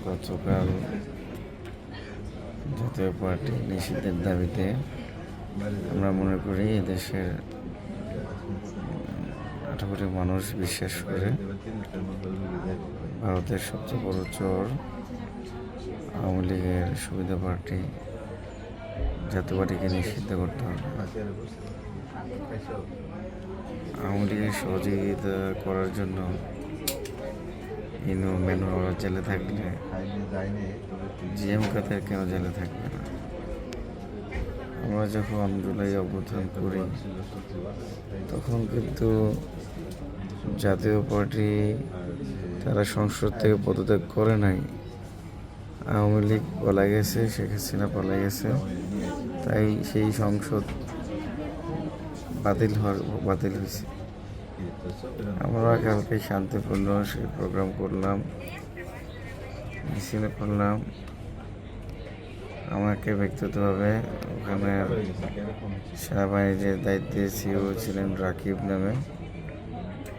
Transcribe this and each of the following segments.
গতকাল জাতীয় পার্টি নিষিদ্ধের দাবিতে আমরা মনে করি এদেশের 18 কোটি মানুষ বিশ্বাস করে ভারতের সবচেয়ে বড় চোর আওয়ামী লীগের সুবিধা পার্টি জাতীয় পার্টিকে নিষিদ্ধ করতে হবে। আওয়ামী লীগের সহযোগিতা করার জন্য ইনু মেনু জেলে থাকলে জিএম কাদের কেন জেলে থাকবে না? আমরা যখন জুলাই অভ্যুত্থান করি তখন কিন্তু জাতীয় পার্টি তারা সংসদ থেকে পদত্যাগ করে নাই। আওয়ামী লীগ পালা গেছে, শেখ হাসিনা পালা গেছে, তাই সেই সংসদ বাতিল হয়েছে। আমরা কালকে শান্তিপূর্ণ সেই প্রোগ্রাম করলাম, মিছিলে করলাম। আমাকে ব্যক্তিগতভাবে ওখানে সেনাবাহিনীর যে দায়িত্বে সিও ছিলেন রাকিব নামে,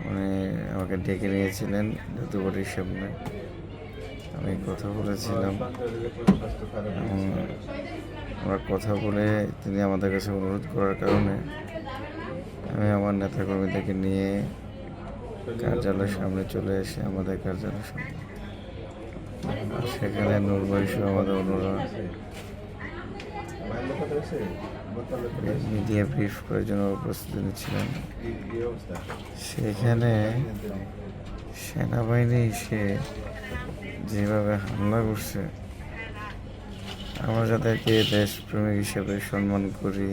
উনি আমাকে ডেকে নিয়েছিলেন জাতীয় পার্টির সামনে। আমি কথা বলেছিলাম, আমরা কথা বলে তিনি আমাদের কাছে অনুরোধ করার কারণে আমি আমার নেতাকর্মীদেরকে নিয়ে কার্যালয়ের সামনে চলে এসে আমাদের কার্যালয়ের সামনে সেখানে নূরভাই সহ আমাদের অনুরোধ মিডিয়া ব্রিফ করার জন্য প্রস্তুতি নিচ্ছিলেন। সেখানে সেনাবাহিনী এসে যেভাবে হামলা করছে, আমরা যাদেরকে দেশপ্রেমিক হিসেবে সম্মান করি,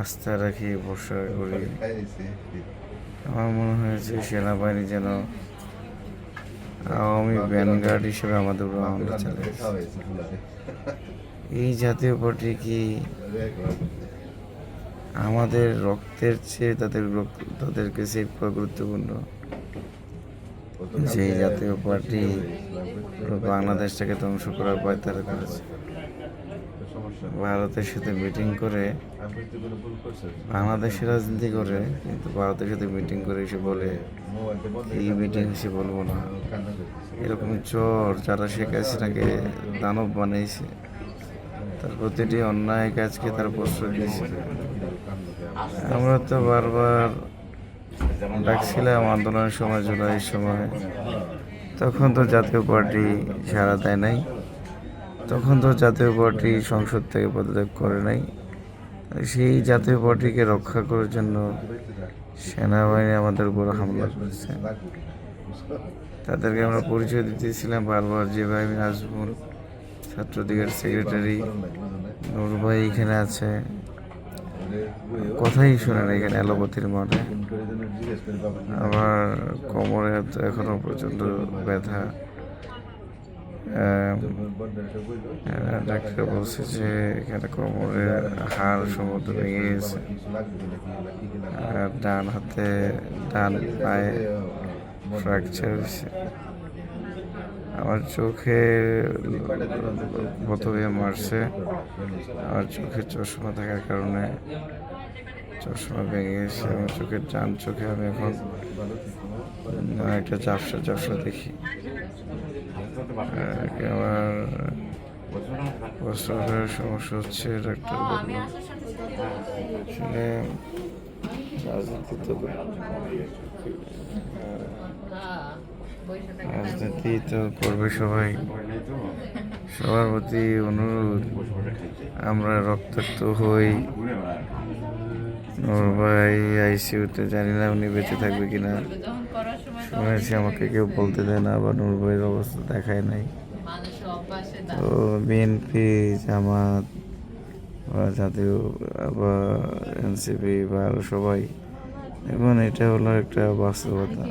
আস্থা রাখি, ভরসা করি, আমার মনে হয়েছে সেনাবাহিনী যেন আওয়ামী ভ্যানগার্ড হিসেবে আমাদের উপর হামলা চালিয়েছে। এই জাতীয় পার্টি কি আমাদের রক্তের চেয়ে তাদের কাছে গুরুত্বপূর্ণ? যে জাতীয় পার্টি বাংলাদেশটাকে ধ্বংস করার ভয় তারা করেছে, ভারতের সাথে মিটিং করে বাংলাদেশের রাজনীতি করে, কিন্তু ভারতের সাথে মিটিং করে এসে বলে এই মিটিং এসে বলবো না। এরকম চোর যারা শেখ হাসিনাকে দানব বানিয়েছে, তার প্রতিটি অন্যায় কাজকে তার প্রশ্রয় দিয়েছিল। আমরা তো বারবার ডাকছিলাম আন্দোলনের সময়, জুলাইয়ের সময়, তখন তো জাতীয় পার্টি সাড়া দেয় নাই, তখন তো জাতীয় পার্টি সংসদ থেকে পদত্যাগ করে নাই। সেই জাতীয় পার্টিকে রক্ষা করার জন্য সেনাবাহিনী আমাদের উপর হামলা করেছে। তাদেরকে আমরা পরিচয় দিতেছিলাম বারবার, যে ভাই নাজমুল ছাত্রলীগের সেক্রেটারি, নূর ভাই এখানে আছে, কথাই শোনেন এখানে এলোপাতির মাঠে। আবার কোমরে তো এখনো পর্যন্ত ব্যথা। ডাক্তার বলছে যে এখানে কোমরের হাড় সমুদ্র ভেঙে গেছে, আর ডান পায়ে ফ্র্যাকচার হয়েছে। আমার চোখে বোতলে মারছে, আমার চোখে চশমা থাকার কারণে চশমা ভেঙে গেছে। আমার ডান চোখে আমি এখন একটা ঝাপসা দেখি। আমার প্রস্রাবের সমস্যা হচ্ছে, ডাক্তার বলল। আসলে রাজনীতি তো করবে সবাই, সবার প্রতি অনুরোধ, আমরা রক্তাক্ত হই। নূর ভাই আইসিইউতে, জানি না উনি বেঁচে থাকবে কিনা, শুনেছি আমাকে কেউ বলতে দেয় না, আবার নূর ভাইয়ের অবস্থা দেখায় নাই। তো বিএনপি, জামাত বা জাতীয় বা এনসিপি বা আরও সবাই, এখন এটা হলো একটা বাস্তবতা।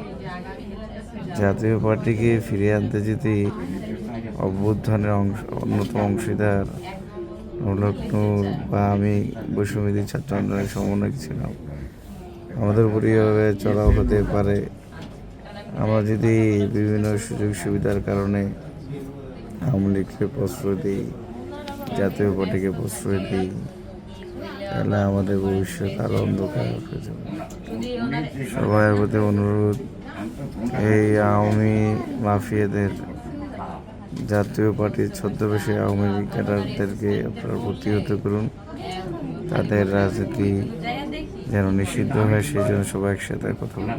জাতীয় পার্টিকে ফিরিয়ে আনতে যদি অভ্যুত্থানের অন্যতম অংশীদার নূর বা আমি বৈষম্যবিধি ছাত্র আন্দোলনের সমন্বয়ক ছিলাম, আমাদের উপর এইভাবে চড়াও হতে পারে। আমরা যদি বিভিন্ন সুযোগ সুবিধার কারণে আওয়ামী লীগকে প্রশ্রয় দিই, জাতীয় পার্টিকে প্রশ্রয় দিই, তাহলে আমাদের ভবিষ্যৎ আরও অন্ধকার হয়ে যাবে। সবার প্রতি অনুরোধ, এই আওয়ামী মাফিয়াদের, জাতীয় পার্টির ছদ্মবেশে আওয়ামী লীগ ক্যাডারদেরকে আপনারা প্রতিহত করুন। তাদের রাজনীতি যেন নিষিদ্ধ হয়, সেই জন্য সবাই একসাথে কথা বলুন।